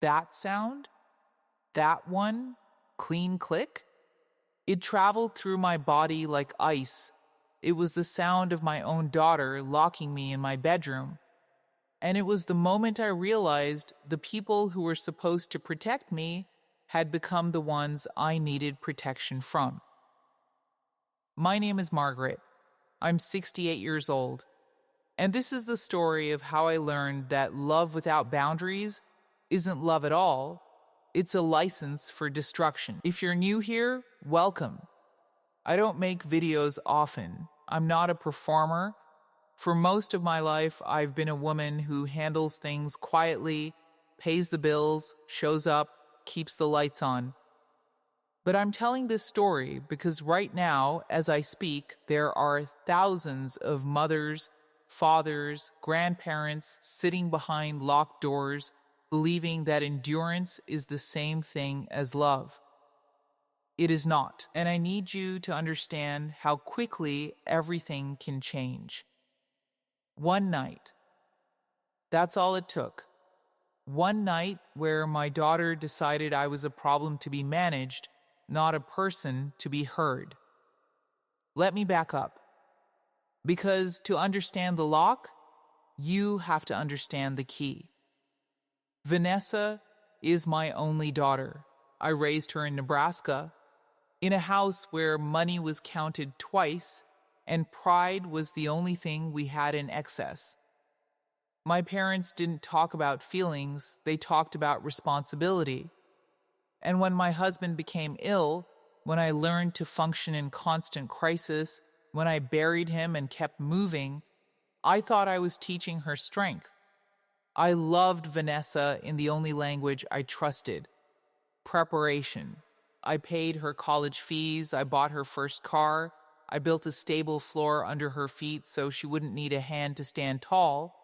That sound? That one? Clean click? It traveled through my body like ice. It was the sound of my own daughter locking me in my bedroom. And it was the moment I realized the people who were supposed to protect me had become the ones I needed protection from. My name is Margaret. I'm 68 years old. And this is the story of how I learned that love without boundaries isn't love at all. It's a license for destruction. If you're new here, welcome. I don't make videos often. I'm not a performer. For most of my life, I've been a woman who handles things quietly, pays the bills, shows up, keeps the lights on. But I'm telling this story because right now, as I speak, there are thousands of mothers, fathers, grandparents sitting behind locked doors, believing that endurance is the same thing as love. It is not, and I need you to understand how quickly everything can change. One night. That's all it took. One night where my daughter decided I was a problem to be managed, not a person to be heard. Let me back up. Because to understand the lock, you have to understand the key. Vanessa is my only daughter. I raised her in Nebraska, in a house where money was counted twice and pride was the only thing we had in excess. My parents didn't talk about feelings, they talked about responsibility. And when my husband became ill, when I learned to function in constant crisis, when I buried him and kept moving, I thought I was teaching her strength. I loved Vanessa in the only language I trusted: preparation. I paid her college fees, I bought her first car, I built a stable floor under her feet so she wouldn't need a hand to stand tall.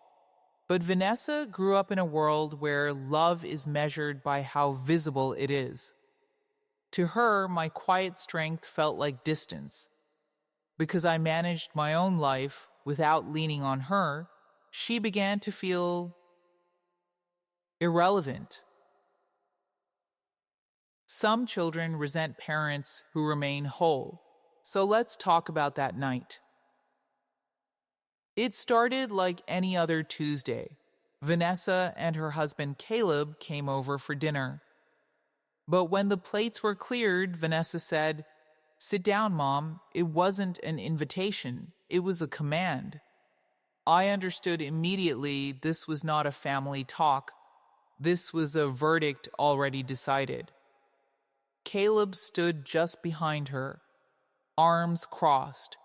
But Vanessa grew up in a world where love is measured by how visible it is. To her, my quiet strength felt like distance. Because I managed my own life without leaning on her, she began to feel irrelevant. Some children resent parents who remain whole. So let's talk about that night. It started like any other Tuesday. Vanessa and her husband Caleb came over for dinner. But when the plates were cleared, Vanessa said, "Sit down, Mom. It wasn't an invitation. It was a command." I understood immediately this was not a family talk. This was a verdict already decided. Caleb stood just behind her, arms crossed,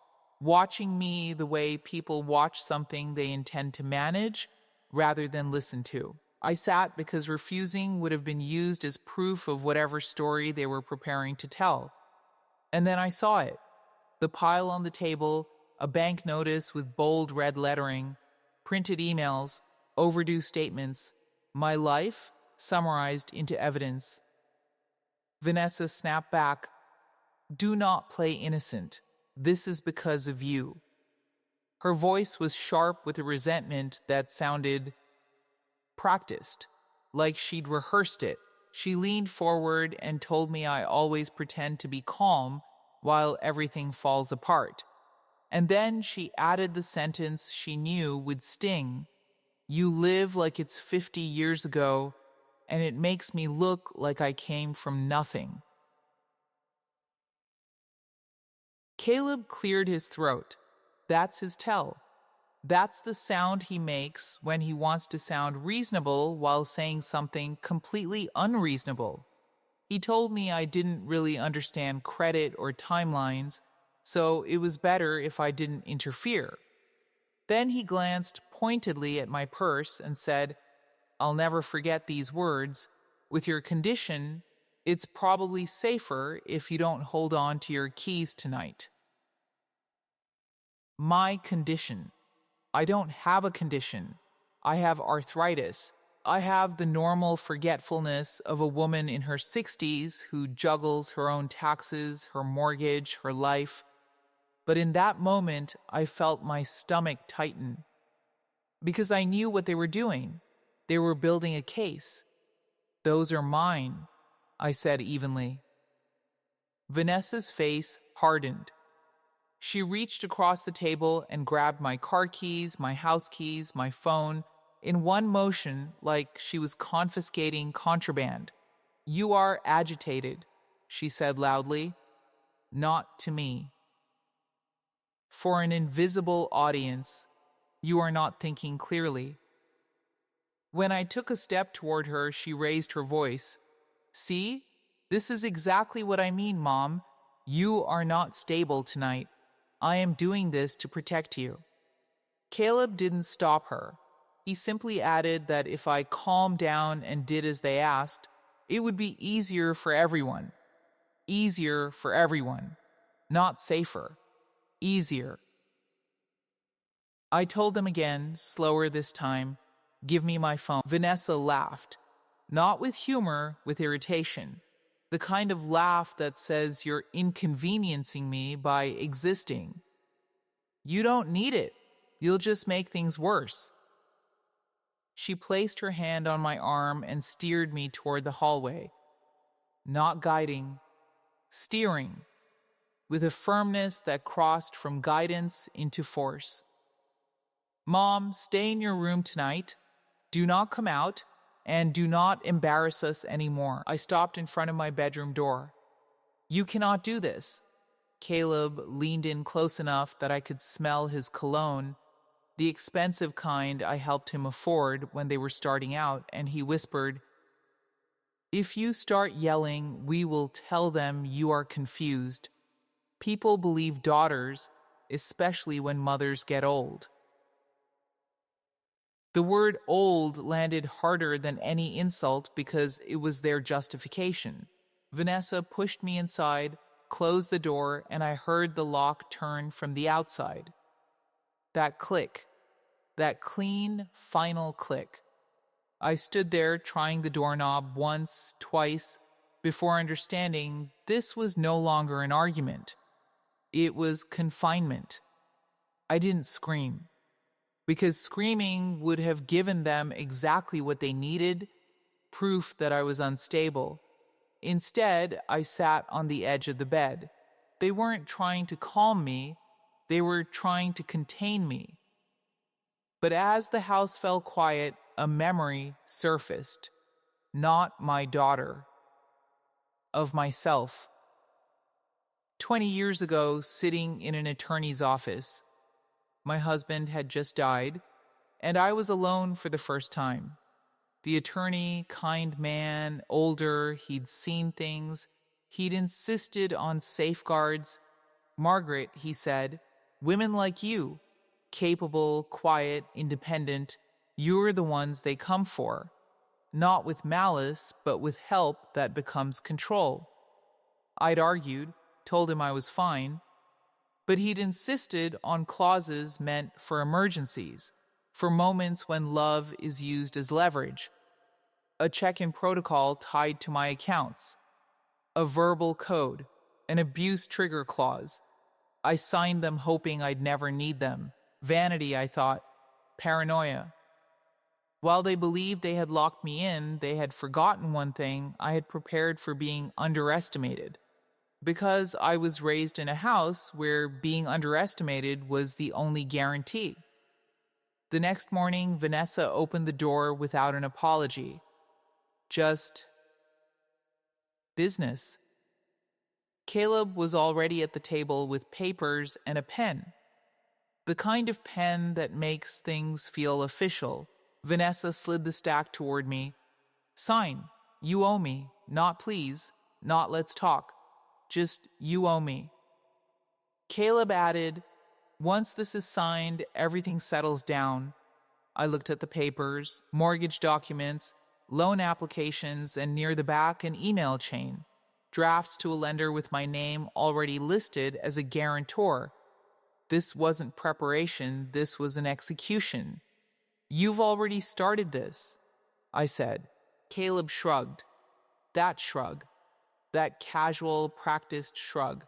watching me the way people watch something they intend to manage rather than listen to. I sat because refusing would have been used as proof of whatever story they were preparing to tell. And then I saw it. The pile on the table, a bank notice with bold red lettering, printed emails, overdue statements, my life summarized into evidence. Vanessa snapped back. "Do not play innocent. This is because of you." Her voice was sharp with a resentment that sounded practiced, like she'd rehearsed it. She leaned forward and told me I always pretend to be calm while everything falls apart. And then she added the sentence she knew would sting. "You live like it's 50 years ago, and it makes me look like I came from nothing." Caleb cleared his throat. That's his tell. That's the sound he makes when he wants to sound reasonable while saying something completely unreasonable. He told me I didn't really understand credit or timelines, so it was better if I didn't interfere. Then he glanced pointedly at my purse and said, "I'll never forget these words. With your condition, it's probably safer if you don't hold on to your keys tonight." My condition. I don't have a condition. I have arthritis. I have the normal forgetfulness of a woman in her 60s who juggles her own taxes, her mortgage, her life. But in that moment, I felt my stomach tighten. Because I knew what they were doing. They were building a case. Those are mine, I said evenly. Vanessa's face hardened. She reached across the table and grabbed my car keys, my house keys, my phone, in one motion like she was confiscating contraband. You are agitated, she said loudly. Not to me. For an invisible audience, you are not thinking clearly. When I took a step toward her, she raised her voice. See? This is exactly what I mean, Mom. You are not stable tonight. I am doing this to protect you. Caleb didn't stop her. He simply added that if I calmed down and did as they asked, it would be easier for everyone. Easier for everyone. Not safer. Easier. I told them again, slower this time, give me my phone. Vanessa laughed. Not with humor, with irritation. The kind of laugh that says you're inconveniencing me by existing. You don't need it. You'll just make things worse. She placed her hand on my arm and steered me toward the hallway. Not guiding, steering, with a firmness that crossed from guidance into force. Mom, stay in your room tonight. Do not come out, and do not embarrass us anymore. I stopped in front of my bedroom door. You cannot do this. Caleb leaned in close enough that I could smell his cologne, the expensive kind I helped him afford when they were starting out, and he whispered, If you start yelling, we will tell them you are confused. People believe daughters, especially when mothers get old. The word old landed harder than any insult because it was their justification. Vanessa pushed me inside, closed the door, and I heard the lock turn from the outside. That click, that clean, final click. I stood there trying the doorknob once, twice, before understanding this was no longer an argument. It was confinement. I didn't scream, because screaming would have given them exactly what they needed, proof that I was unstable. Instead, I sat on the edge of the bed. They weren't trying to calm me, they were trying to contain me. But as the house fell quiet, a memory surfaced. Not my daughter. Of myself. 20 years ago, sitting in an attorney's office. My husband had just died, and I was alone for the first time. The attorney, kind man, older, he'd seen things. He'd insisted on safeguards. Margaret, he said, women like you, capable, quiet, independent, you're the ones they come for. Not with malice, but with help that becomes control. I'd argued, told him I was fine, but he'd insisted on clauses meant for emergencies, for moments when love is used as leverage. A check-in protocol tied to my accounts. A verbal code. An abuse trigger clause. I signed them hoping I'd never need them. Vanity, I thought. Paranoia. While they believed they had locked me in, they had forgotten one thing: I had prepared for being underestimated. Because I was raised in a house where being underestimated was the only guarantee. The next morning, Vanessa opened the door without an apology. Just business. Caleb was already at the table with papers and a pen. The kind of pen that makes things feel official. Vanessa slid the stack toward me. Sign. You owe me. Not please. Not let's talk. Just you owe me. Caleb added, once this is signed, everything settles down. I looked at the papers, mortgage documents, loan applications, and near the back an email chain. Drafts to a lender with my name already listed as a guarantor. This wasn't preparation, this was an execution. You've already started this, I said. Caleb shrugged. That shrug. That casual, practiced shrug.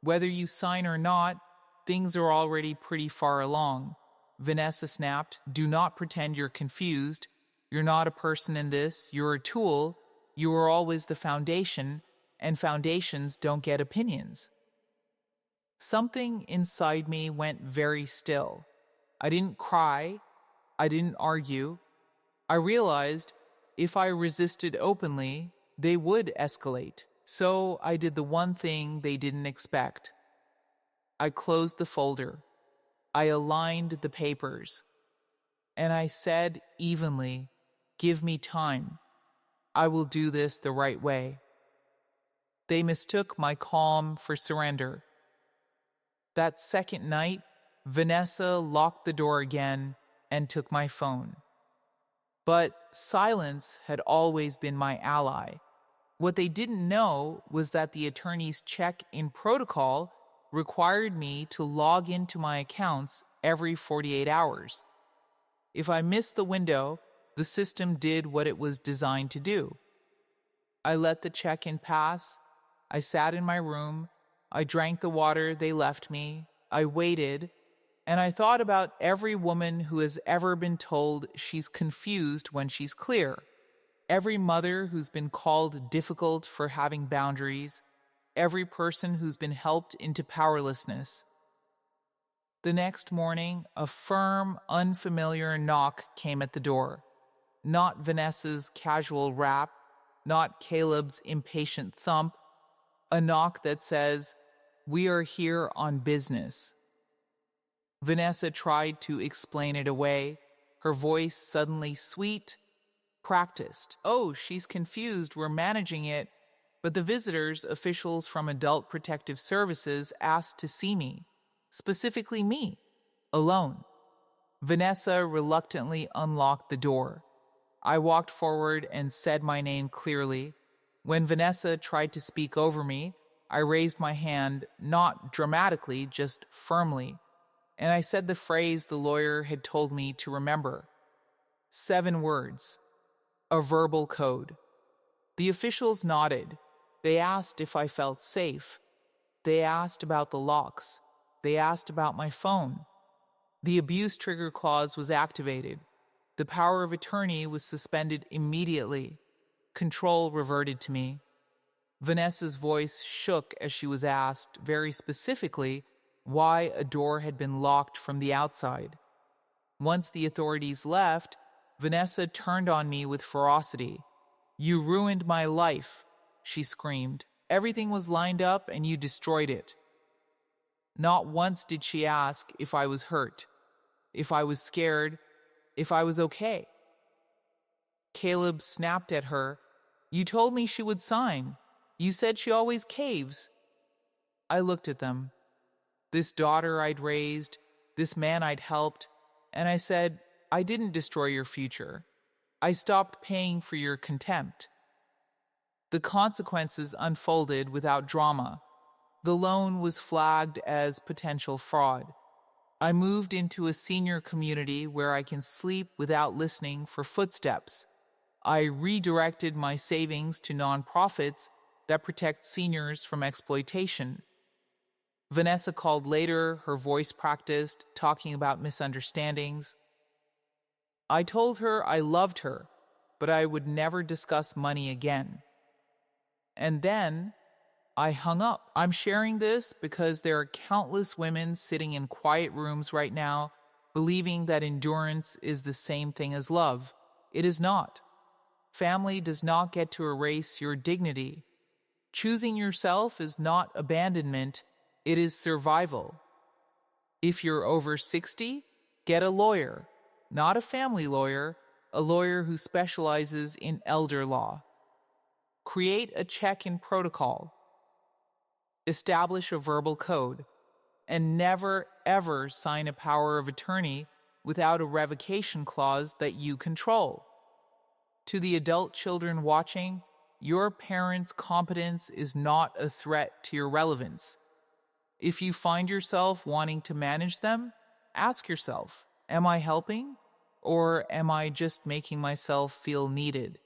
Whether you sign or not, things are already pretty far along. Vanessa snapped, do not pretend you're confused. You're not a person in this, you're a tool, You are always the foundation, and foundations don't get opinions. Something inside me went very still. I didn't cry. I didn't argue. I realized if I resisted openly, they would escalate. So I did the one thing they didn't expect. I closed the folder. I aligned the papers. And I said evenly, "Give me time. I will do this the right way." They mistook my calm for surrender. That second night, Vanessa locked the door again and took my phone. But silence had always been my ally. What they didn't know was that the attorney's check-in protocol required me to log into my accounts every 48 hours. If I missed the window, the system did what it was designed to do. I let the check-in pass. I sat in my room. I drank the water they left me. I waited, and I thought about every woman who has ever been told she's confused when she's clear. Every mother who's been called difficult for having boundaries. Every person who's been helped into powerlessness. The next morning, a firm, unfamiliar knock came at the door. Not Vanessa's casual rap, not Caleb's impatient thump. A knock that says, "We are here on business." Vanessa tried to explain it away, her voice suddenly sweet, practiced. "Oh, she's confused, we're managing it." But the visitors, officials from Adult Protective Services, asked to see me. Specifically me, alone. Vanessa reluctantly unlocked the door. I walked forward and said my name clearly. When Vanessa tried to speak over me, I raised my hand, not dramatically, just firmly, and I said the phrase the lawyer had told me to remember. 7 words. A verbal code. The officials nodded. They asked if I felt safe. They asked about the locks. They asked about my phone. The abuse trigger clause was activated. The power of attorney was suspended immediately. Control reverted to me. Vanessa's voice shook as she was asked, very specifically, why a door had been locked from the outside. Once the authorities left, Vanessa turned on me with ferocity. "You ruined my life," she screamed. "Everything was lined up and you destroyed it." Not once did she ask if I was hurt, if I was scared, if I was okay. Caleb snapped at her. "You told me she would sign. You said she always caves." I looked at them. This daughter I'd raised, this man I'd helped, and I said, "I didn't destroy your future. I stopped paying for your contempt." The consequences unfolded without drama. The loan was flagged as potential fraud. I moved into a senior community where I can sleep without listening for footsteps. I redirected my savings to nonprofits that protect seniors from exploitation. Vanessa called later, her voice practiced, talking about misunderstandings. I told her I loved her, but I would never discuss money again. And then I hung up. I'm sharing this because there are countless women sitting in quiet rooms right now believing that endurance is the same thing as love. It is not. Family does not get to erase your dignity. Choosing yourself is not abandonment, it is survival. If you're over 60, get a lawyer, not a family lawyer, a lawyer who specializes in elder law. Create a check-in protocol. Establish a verbal code, and never, ever sign a power of attorney without a revocation clause that you control. To the adult children watching, your parents' competence is not a threat to your relevance. If you find yourself wanting to manage them, ask yourself, am I helping, or am I just making myself feel needed?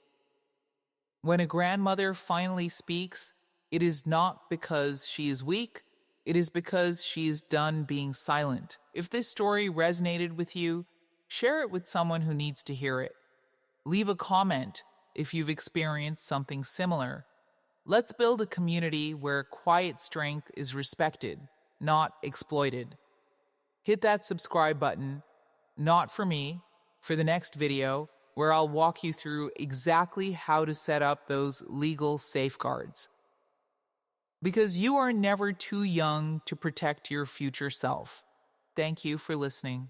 When a grandmother finally speaks, it is not because she is weak, it is because she is done being silent. If this story resonated with you, share it with someone who needs to hear it. Leave a comment. if you've experienced something similar. Let's build a community where quiet strength is respected, not exploited. Hit that subscribe button, not for me, for the next video, where I'll walk you through exactly how to set up those legal safeguards. Because you are never too young to protect your future self. Thank you for listening.